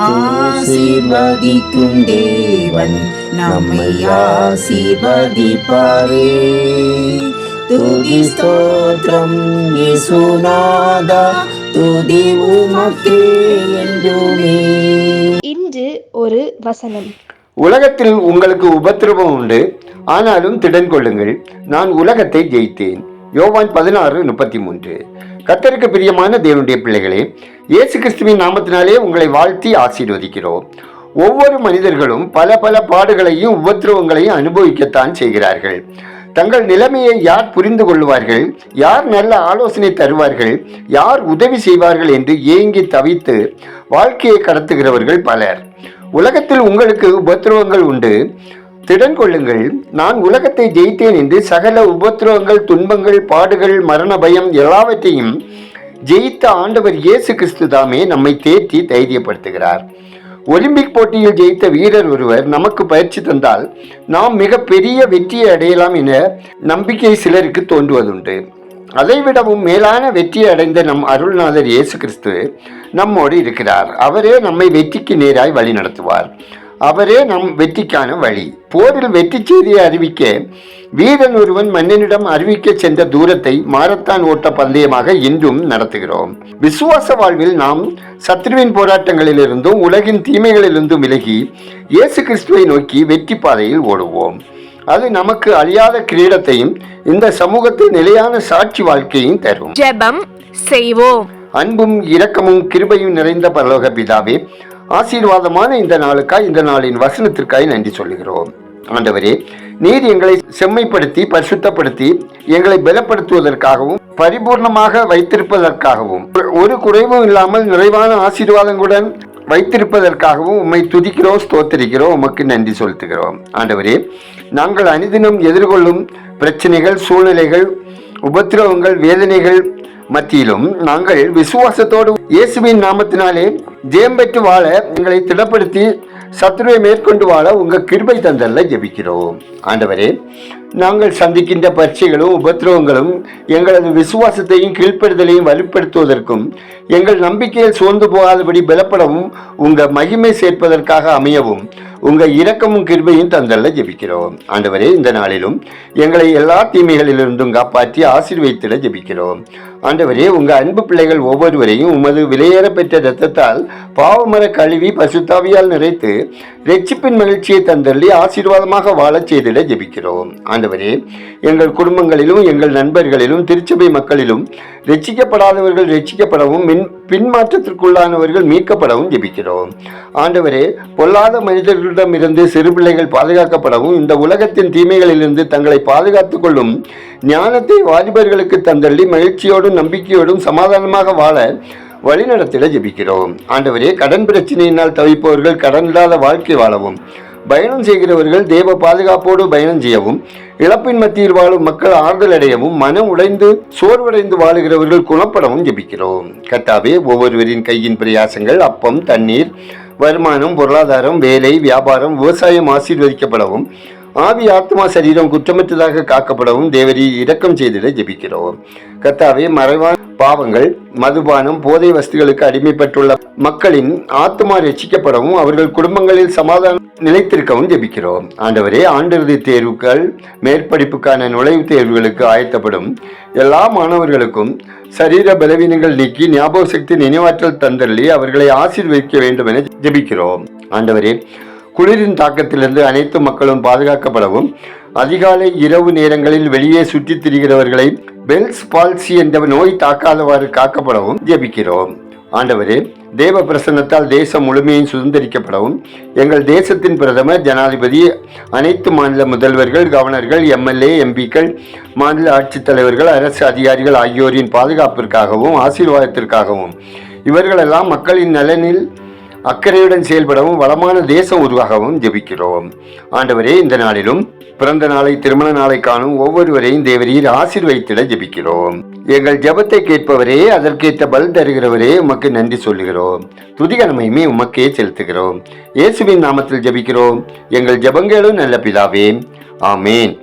ஆசீர்வதிக்கும் தேவன் நம்மை ஆசீர்வதிப்பாரே. துதி ஸ்தோத்திரம் இயேசுநாதா, துதி உமக்கே என்றுமே. இன்று ஒரு வசனம். உலகத்தில் உங்களுக்கு உபத்திரவம் உண்டு, ஆனாலும் திடன் கொள்ளுங்கள், நான் உலகத்தை ஜெயித்தேன். யோவான் 16:33. கர்த்தருக்கு பிரியமான தேவனுடைய பிள்ளைகளே, இயேசு கிறிஸ்துவின் நாமத்தினாலே உங்களை வாழ்த்தி ஆசீர்வதிக்கிறோம். ஒவ்வொரு மனிதர்களும் பல பல பாடுகளையும் உபத்திரவங்களையும் அனுபவிக்கத்தான் செய்கிறார்கள். தங்கள் நிலைமையை யார் புரிந்து கொள்வார்கள், யார் நல்ல ஆலோசனை தருவார்கள், யார் உதவி செய்வார்கள் என்று ஏங்கி தவித்து வாழ்க்கையை கடத்துகிறவர்கள் பலர். உலகத்தில் உங்களுக்கு உபத்திரவங்கள் உண்டு, திடன் கொள்ளுங்கள், நான் உலகத்தை ஜெயித்தேன் என்று சகல உபத்திரவங்கள், துன்பங்கள், பாடுகள், மரண பயம் எல்லாவற்றையும் ஜெயித்த ஆண்டவர் இயேசு கிறிஸ்து தாமே நம்மை தேற்றி தைரியப்படுத்துகிறார். ஒலிம்பிக் போட்டியில் ஜெயித்த வீரர் ஒருவர் நமக்கு பயிற்சி தந்தால் நாம் மிக பெரிய வெற்றியை அடையலாம் என நம்பிக்கை சிலருக்கு தோன்றுவதுண்டு. அதைவிடவும் மேலான வெற்றியை அடைந்த நம் அருள்நாதர் இயேசு கிறிஸ்து நம்மோடு இருக்கிறார். அவரே நம்மை வெற்றிக்கு நேராய் வழி நடத்துவார். அவரே நம் வெற்றிக்கான வழி. போரில் வெற்றி செய்தியை அறிவிக்க வீரன் ஒருவன் மன்னனிடம் அறிவிக்க சென்ற தூரத்தை மாரத்தான் ஓட்ட பந்தயமாக இன்றும் நடத்துகிறோம். விசுவாச வாழ்வில் நாம் சத்ருவின் போராட்டங்களிலிருந்தும் உலகின் தீமைகளிலிருந்தும் விலகி இயேசு கிறிஸ்துவை நோக்கி வெற்றி பாதையில் ஓடுவோம். அது நமக்கு அழியாத கிரீடத்தையும் இந்த சமூகத்தில் நிலையான சாட்சி வாழ்க்கையும் தரும். ஜெபம் செய்வோம். அன்பும் இரக்கமும் கிருபையும் நிறைந்த பரலோக பிதாவே, ஆசீர்வாதமான இந்த நாளுக்காய், இந்த நாளின் வசனத்திற்காய் நன்றி சொல்லுகிறோம். ஆண்டவரே, நீர் எங்களை செம்மைப்படுத்தி பரிசுத்தப்படுத்தி எங்களை பலப்படுத்துவதற்காகவும் பரிபூர்ணமாக வைத்திருப்பதற்காகவும் ஒரு குறைவும் இல்லாமல் நிறைவான ஆசீர்வாதங்களுடன் வைத்திருப்பதற்காகவும் உம்மை துதிக்கிறோம், ஸ்தோத்திரிக்கிறோம், உமக்கு நன்றி செலுத்துகிறோம். ஆண்டவரே, நாங்கள் அனுதினம் எதிர்கொள்ளும் பிரச்சனைகள், சூழ்நிலைகள், உபத்திரவங்கள், வேதனைகள் மத்தியிலும் நாங்கள் விசுவாசத்தோடு இயேசுவின் நாமத்தினாலே ஜெயம் பெற்று வாழ எங்களை திடப்படுத்தி சத்துருவை மேற்கொண்டு வாழ உங்கள் கிருபை தந்தல்ல ஜெபிக்கிறோம். ஆண்டவரே, நாங்கள் சந்திக்கின்ற பரீட்சைகளும் உபத்திரவங்களும் எங்களது விசுவாசத்தையும் கீழ்ப்படுதலையும் வலுப்படுத்துவதற்கும் எங்கள் நம்பிக்கையில் சோர்ந்து போகாதபடி பலப்படவும் உங்கள் மகிமை சேர்ப்பதற்காக அமையவும் உங்கள் இரக்கமும் கிருபையும் தந்தல்ல ஜெபிக்கிறோம். ஆண்டவரே, இந்த நாளிலும் எங்களை எல்லா தீமைகளிலிருந்தும் காப்பாற்றி ஆசீர்வதித்திட ஜெபிக்கிறோம். ஆண்டவரே, உங்கள் அன்பு பிள்ளைகள் ஒவ்வொருவரையும் உமது விலையேற பெற்ற இரத்தத்தால் பாவமர கழுவி பசுத்தாவியால் நிறைத்து இரட்சிப்பின் மகிழ்ச்சியை தந்தள்ளி ஆசீர்வாதமாக வாழச் செய்திட ஜெபிக்கிறோம். ஆண்டவரே, எங்கள் குடும்பங்களிலும் எங்கள் நண்பர்களிலும் திருச்சபை மக்களிலும் ரட்சிக்கப்படாதவர்கள் ரட்சிக்கப்படவும் பின்மாற்றத்திற்குள்ளானவர்கள் மீட்கப்படவும் ஜெபிக்கிறோம். ஆண்டவரே, பொல்லாத மனிதர்களிடமிருந்து சிறு பிள்ளைகள் பாதுகாக்கப்படவும் இந்த உலகத்தின் தீமைகளிலிருந்து தங்களை பாதுகாத்துக் கொள்ளும் ஞானத்தை வாலிபர்களுக்கு தந்தள்ளி மகிழ்ச்சியோடும் நம்பிக்கையோடும் சமாதானமாக வாழ வழிநடத்திட ஜெபிக்கிறோம். ஆண்டவரே, கடன் பிரச்சனையினால் தவிப்பவர்கள் கடன் இல்லாத வாழ்க்கை வாழவும், பயணம் செய்கிறவர்கள் தேவ பாதுகாப்போடு பயணம் செய்யவும், இழப்பின் மத்தியில் வாழும் மக்கள் ஆறுதல் அடையவும், மனம் உடைந்து சோர்வடைந்து வாழுகிறவர்கள் குணப்படவும் ஜெபிக்கிறோம். கர்த்தாவே, ஒவ்வொருவரின் கையின் பிரயாசங்கள், அப்பம், தண்ணீர், வருமானம், பொருளாதாரம், வேலை, வியாபாரம், விவசாயம் ஆசீர்வதிக்கப்படவும், ஆவி, ஆத்மா, சரீரம் குற்றமற்றதாக காக்கப்படவும் தேவரி இரக்கம் செய்திட ஜெபிக்கிறோம். கர்த்தாவே, மறைவான பாவங்கள், மதுபானம், போதை வஸ்துகளுக்கு அடிமைப்பட்டுள்ள மக்களின் ஆத்மா ரட்சிக்கப்படவும் அவர்கள் குடும்பங்களில் சமாதானம் நிலைத்திருக்கவும் ஜெபிக்கிறோம். ஆண்டவரே, ஆண்டிறுதி தேர்வுகள், மேற்படிப்புக்கான நுழைவுத் தேர்வுகளுக்கு ஆயத்தப்படும் எல்லா மாணவர்களுக்கும் சரீர பலவீனங்கள் நீக்கி ஞாபக சக்தி, நினைவாற்றல் தந்தள்ளி அவர்களை ஆசீர்வதிக்க வேண்டும் என ஜெபிக்கிறோம். ஆண்டவரே, குளிரின் தாக்கத்திலிருந்து அனைத்து மக்களும் பாதுகாக்கப்படவும், அதிகாலை இரவு நேரங்களில் வெளியே சுற்றித் திரிகிறவர்களை பெல்ஸ் பால்சி என்ற நோய் தாக்காதவாறு காக்கப்படவும் ஜெபிக்கிறோம். ஆண்டவரே, தேவ பிரசன்னத்தால் தேசம் முழுமையும் சுதந்திரிக்கப்படவும் எங்கள் தேசத்தின் பிரதமர், ஜனாதிபதி, அனைத்து மாநில முதல்வர்கள், கவர்னர்கள், எம்எல்ஏ, எம்பிக்கள், மாநில ஆட்சித்தலைவர்கள், அரசு அதிகாரிகள் ஆகியோரின் பாதுகாப்பிற்காகவும் ஆசீர்வாதத்திற்காகவும் இவர்களெல்லாம் மக்களின் நலனில் அக்கறையுடன் செயல்படவும் வளமான தேசம் உருவாகவும் ஜெபிக்கிறோம். ஆண்டவரே, இந்த நாளிலும் பிறந்த நாளை, திருமண நாளை காணும் ஒவ்வொருவரையும் தேவரீர் ஆசீர்வதித்திட ஜெபிக்கிறோம். எங்கள் ஜெபத்தை கேட்பவரே, அதற்கேற்ற பலன் தருகிறவரே, உமக்கு நன்றி சொல்லுகிறோம். துதிகனமையுமே உமக்கே செலுத்துகிறோம். இயேசுவின் நாமத்தில் ஜெபிக்கிறோம் எங்கள் ஜெபங்களும் நல்ல பிதாவே, ஆமேன்.